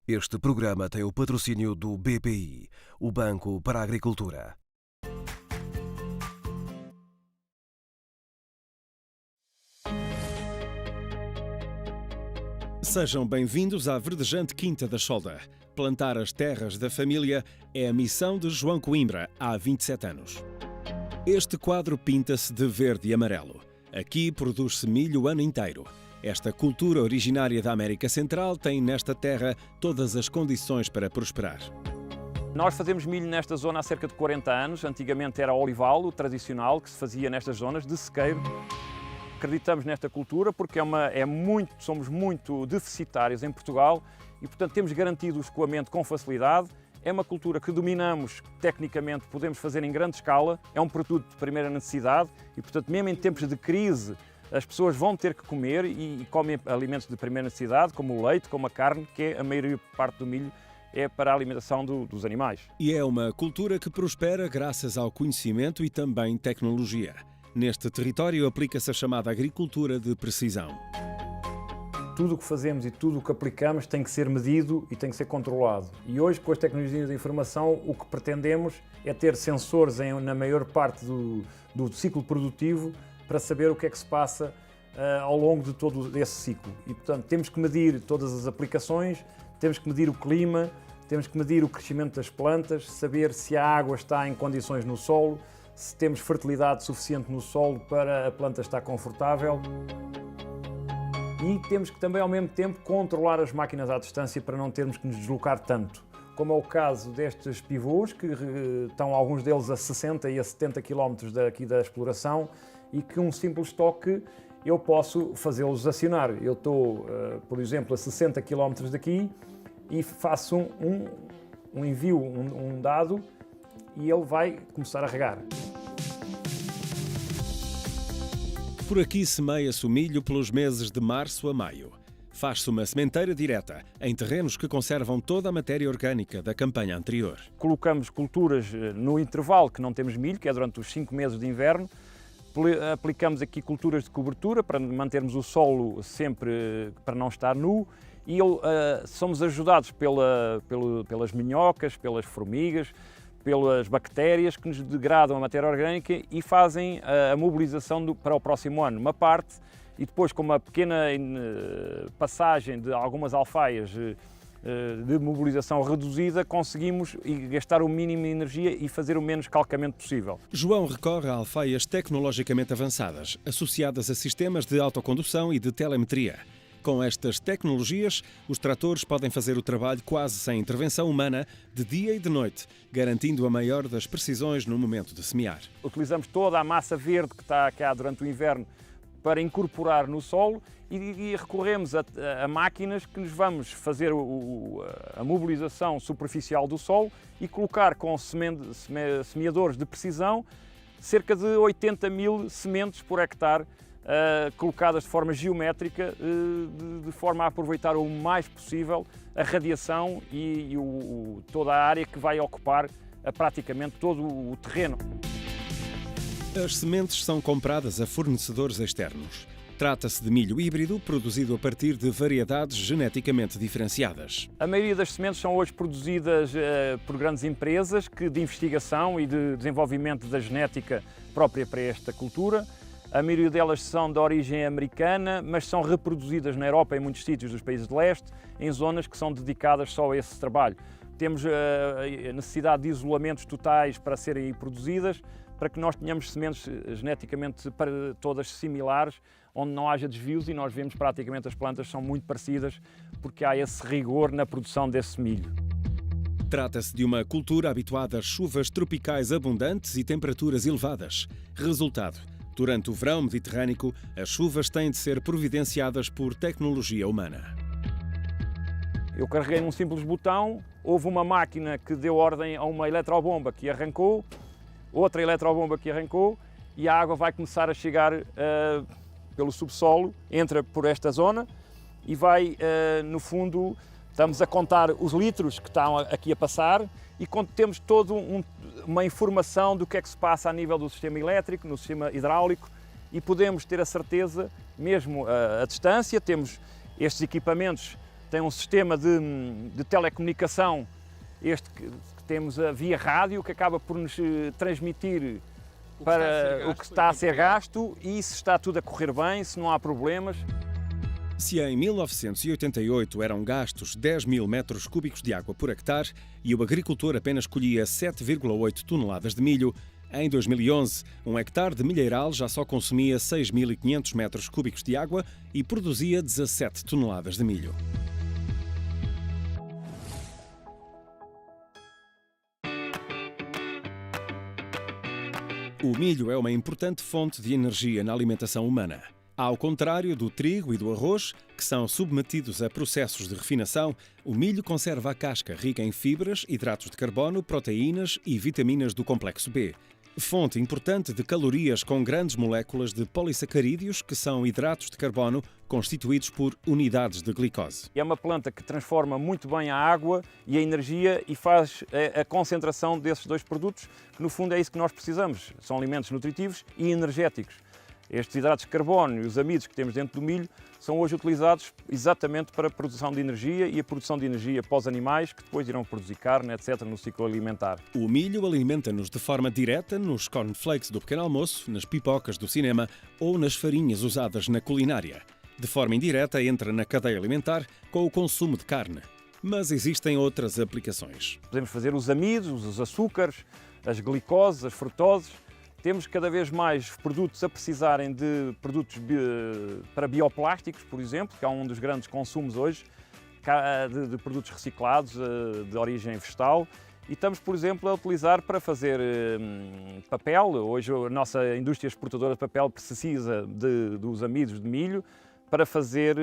Este programa tem o patrocínio do BPI, o Banco para a Agricultura. Sejam bem-vindos à verdejante Quinta da Solda. Plantar as terras da família é a missão de João Coimbra há 27 anos. Este quadro pinta-se de verde e amarelo. Aqui produz-se milho o ano inteiro. Esta cultura originária da América Central tem nesta terra todas as condições para prosperar. Nós fazemos milho nesta zona há cerca de 40 anos. Antigamente era olival, o tradicional, que se fazia nestas zonas de sequeiro. Acreditamos nesta cultura porque somos muito deficitários em Portugal e, portanto, temos garantido o escoamento com facilidade. É uma cultura que dominamos tecnicamente, podemos fazer em grande escala. É um produto de primeira necessidade e, portanto, mesmo em tempos de crise, as pessoas vão ter que comer e comem alimentos de primeira necessidade, como o leite, como a carne, que é a maior parte do milho é para a alimentação dos animais. E é uma cultura que prospera graças ao conhecimento e também tecnologia. Neste território aplica-se a chamada agricultura de precisão. Tudo o que fazemos e tudo o que aplicamos tem que ser medido e tem que ser controlado. E hoje, com as tecnologias da informação, o que pretendemos é ter sensores na maior parte do ciclo produtivo para saber o que é que se passa ao longo de todo esse ciclo. E, portanto, temos que medir todas as aplicações, temos que medir o clima, temos que medir o crescimento das plantas, saber se a água está em condições no solo, se temos fertilidade suficiente no solo para a planta estar confortável. E temos que também, ao mesmo tempo, controlar as máquinas à distância para não termos que nos deslocar tanto. Como é o caso destes pivôs, que estão alguns deles a 60 e a 70 km daqui da exploração, e que um simples toque eu posso fazê-los acionar. Eu estou, por exemplo, a 60 km daqui e faço um envio, um dado, e ele vai começar a regar. Por aqui semeia-se o milho pelos meses de março a maio. Faz-se uma sementeira direta, em terrenos que conservam toda a matéria orgânica da campanha anterior. Colocamos culturas no intervalo que não temos milho, que é durante os 5 meses de inverno. Aplicamos aqui culturas de cobertura para mantermos o solo sempre para não estar nu e somos ajudados pelas minhocas, pelas formigas, pelas bactérias que nos degradam a matéria orgânica e fazem a mobilização para o próximo ano, uma parte, e depois com uma pequena passagem de algumas alfaias de mobilização reduzida, conseguimos gastar o mínimo de energia e fazer o menos calcamento possível. João recorre a alfaias tecnologicamente avançadas, associadas a sistemas de autocondução e de telemetria. Com estas tecnologias, os tratores podem fazer o trabalho quase sem intervenção humana, de dia e de noite, garantindo a maior das precisões no momento de semear. Utilizamos toda a massa verde que está cá durante o inverno para incorporar no solo e recorremos a máquinas que nos vamos fazer a mobilização superficial do solo e colocar com semeadores de precisão cerca de 80 mil sementes por hectare, colocadas de forma geométrica, de forma a aproveitar o mais possível a radiação e toda a área que vai ocupar praticamente todo o terreno. As sementes são compradas a fornecedores externos. Trata-se de milho híbrido produzido a partir de variedades geneticamente diferenciadas. A maioria das sementes são hoje produzidas por grandes empresas de investigação e de desenvolvimento da genética própria para esta cultura. A maioria delas são de origem americana, mas são reproduzidas na Europa e em muitos sítios dos países de leste, em zonas que são dedicadas só a esse trabalho. Temos a necessidade de isolamentos totais para serem produzidas, para que nós tenhamos sementes geneticamente todas similares, onde não haja desvios, e nós vemos praticamente as plantas são muito parecidas, porque há esse rigor na produção desse milho. Trata-se de uma cultura habituada às chuvas tropicais abundantes e temperaturas elevadas. Resultado: durante o verão mediterrâneo, as chuvas têm de ser providenciadas por tecnologia humana. Eu carreguei num simples botão, houve uma máquina que deu ordem a uma eletrobomba que arrancou, outra eletrobomba que arrancou, e a água vai começar a chegar pelo subsolo, entra por esta zona e vai, no fundo, estamos a contar os litros que estão aqui a passar e temos toda uma informação do que é que se passa a nível do sistema elétrico, no sistema hidráulico, e podemos ter a certeza, mesmo à distância, temos estes equipamentos tem um sistema de telecomunicação, este que temos via rádio, que acaba por nos transmitir para o que está a ser gasto e se está tudo a correr bem, se não há problemas. Se em 1988 eram gastos 10 mil metros cúbicos de água por hectare e o agricultor apenas colhia 7,8 toneladas de milho, em 2011, um hectare de milheiral já só consumia 6.500 metros cúbicos de água e produzia 17 toneladas de milho. O milho é uma importante fonte de energia na alimentação humana. Ao contrário do trigo e do arroz, que são submetidos a processos de refinação, o milho conserva a casca rica em fibras, hidratos de carbono, proteínas e vitaminas do complexo B. Fonte importante de calorias com grandes moléculas de polissacarídeos, que são hidratos de carbono constituídos por unidades de glicose. É uma planta que transforma muito bem a água e a energia e faz a concentração desses dois produtos, que no fundo é isso que nós precisamos. São alimentos nutritivos e energéticos. Estes hidratos de carbono e os amidos que temos dentro do milho são hoje utilizados exatamente para a produção de energia e a produção de energia para os animais, que depois irão produzir carne, etc., no ciclo alimentar. O milho alimenta-nos de forma direta nos cornflakes do pequeno almoço, nas pipocas do cinema ou nas farinhas usadas na culinária. De forma indireta, entra na cadeia alimentar com o consumo de carne. Mas existem outras aplicações. Podemos fazer os amidos, os açúcares, as glicoses, as frutoses. Temos cada vez mais produtos a precisarem de produtos para bioplásticos, por exemplo, que é um dos grandes consumos hoje, de produtos reciclados de origem vegetal. E estamos, por exemplo, a utilizar para fazer papel. Hoje a nossa indústria exportadora de papel precisa dos amidos de milho para fazer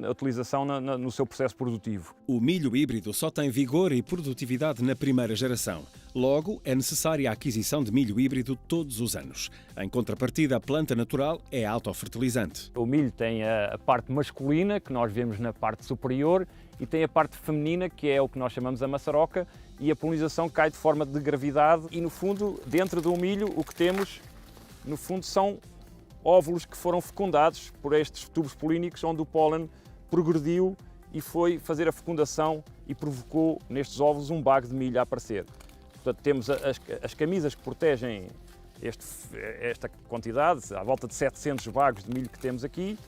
a utilização no seu processo produtivo. O milho híbrido só tem vigor e produtividade na primeira geração. Logo, é necessária a aquisição de milho híbrido todos os anos. Em contrapartida, a planta natural é autofertilizante. O milho tem a parte masculina, que nós vemos na parte superior, e tem a parte feminina, que é o que nós chamamos a maçaroca, e a polinização cai de forma de gravidade. E, no fundo, dentro do milho, o que temos, no fundo, são óvulos que foram fecundados por estes tubos polínicos, onde o pólen progrediu e foi fazer a fecundação e provocou nestes óvulos um bago de milho a aparecer. Portanto, temos as camisas que protegem esta quantidade, à volta de 700 bagos de milho que temos aqui,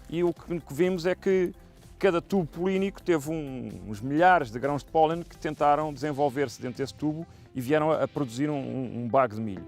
e o que vimos é que cada tubo polínico teve uns milhares de grãos de pólen que tentaram desenvolver-se dentro desse tubo e vieram a produzir um bago de milho.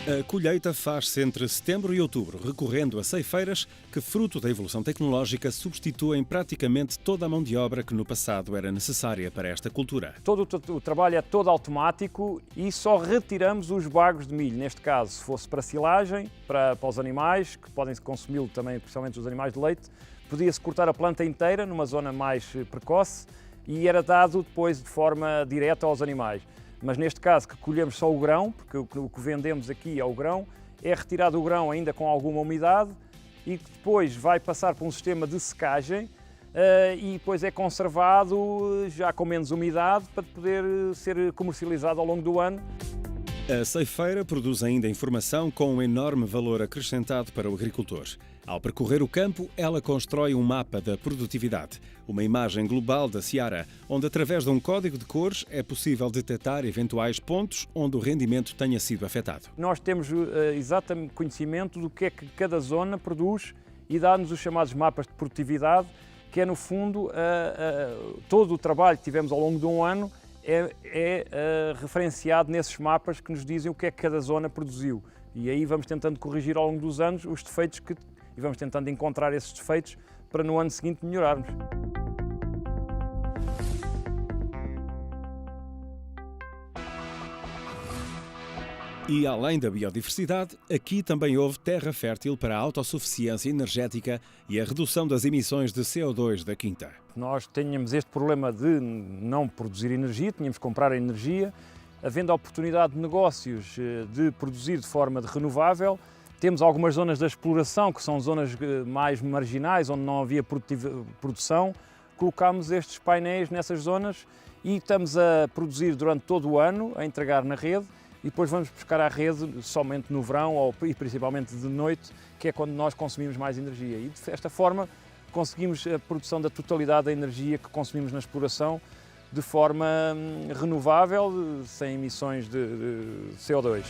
A colheita faz-se entre setembro e outubro, recorrendo a ceifeiras que, fruto da evolução tecnológica, substituem praticamente toda a mão de obra que no passado era necessária para esta cultura. Todo o trabalho é todo automático e só retiramos os bagos de milho. Neste caso, se fosse para silagem, para os animais, que podem consumi-lo também, principalmente os animais de leite, podia-se cortar a planta inteira numa zona mais precoce e era dado depois de forma direta aos animais. Mas neste caso, que colhemos só o grão, porque o que vendemos aqui é o grão, é retirado o grão ainda com alguma umidade e que depois vai passar por um sistema de secagem e depois é conservado já com menos umidade para poder ser comercializado ao longo do ano. A ceifeira produz ainda informação com um enorme valor acrescentado para o agricultor. Ao percorrer o campo, ela constrói um mapa da produtividade, uma imagem global da seara, onde através de um código de cores é possível detectar eventuais pontos onde o rendimento tenha sido afetado. Nós temos exatamente conhecimento do que é que cada zona produz e dá-nos os chamados mapas de produtividade, que é no fundo todo o trabalho que tivemos ao longo de um ano é referenciado nesses mapas que nos dizem o que é que cada zona produziu. E aí vamos tentando corrigir ao longo dos anos os defeitos e vamos tentando encontrar esses defeitos para no ano seguinte melhorarmos. E além da biodiversidade, aqui também houve terra fértil para a autossuficiência energética e a redução das emissões de CO2 da quinta. Nós tínhamos este problema de não produzir energia, tínhamos que comprar a energia. Havendo a oportunidade de negócios de produzir de forma renovável, temos algumas zonas da exploração, que são zonas mais marginais, onde não havia produção. Colocámos estes painéis nessas zonas e estamos a produzir durante todo o ano, a entregar na rede, depois vamos pescar à rede somente no verão e principalmente de noite, que é quando nós consumimos mais energia. E desta forma conseguimos a produção da totalidade da energia que consumimos na exploração de forma renovável, sem emissões de CO2.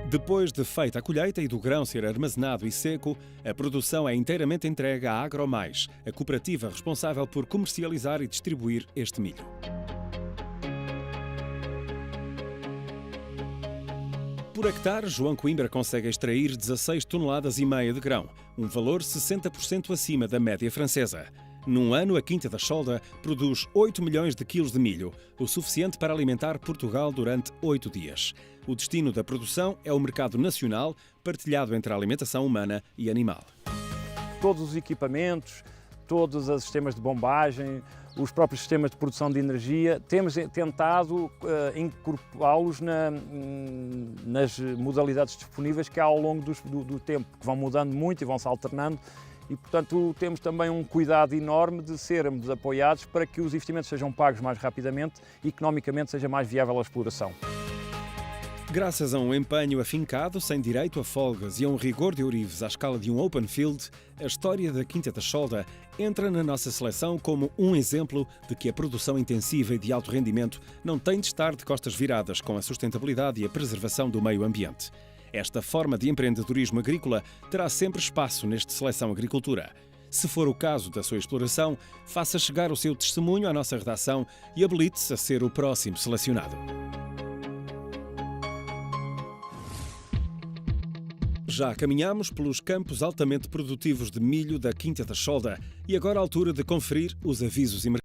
Depois de feita a colheita e do grão ser armazenado e seco, a produção é inteiramente entregue à AgroMais, a cooperativa responsável por comercializar e distribuir este milho. Por hectare, João Coimbra consegue extrair 16,5 toneladas de grão, um valor 60% acima da média francesa. Num ano, a Quinta da Cholda produz 8 milhões de quilos de milho, o suficiente para alimentar Portugal durante 8 dias. O destino da produção é o mercado nacional, partilhado entre a alimentação humana e animal. Todos os equipamentos, todos os sistemas de bombagem, os próprios sistemas de produção de energia, temos tentado incorporá-los nas modalidades disponíveis que há ao longo do tempo, que vão mudando muito e vão se alternando. E, portanto, temos também um cuidado enorme de sermos apoiados para que os investimentos sejam pagos mais rapidamente e, economicamente, seja mais viável a exploração. Graças a um empenho afincado, sem direito a folgas e a um rigor de ourives à escala de um open field, a história da Quinta da Cholda entra na nossa seleção como um exemplo de que a produção intensiva e de alto rendimento não tem de estar de costas viradas com a sustentabilidade e a preservação do meio ambiente. Esta forma de empreendedorismo agrícola terá sempre espaço neste Seleção Agricultura. Se for o caso da sua exploração, faça chegar o seu testemunho à nossa redação e habilite-se a ser o próximo selecionado. Já caminhamos pelos campos altamente produtivos de milho da Quinta da Cholda e agora a altura de conferir os avisos e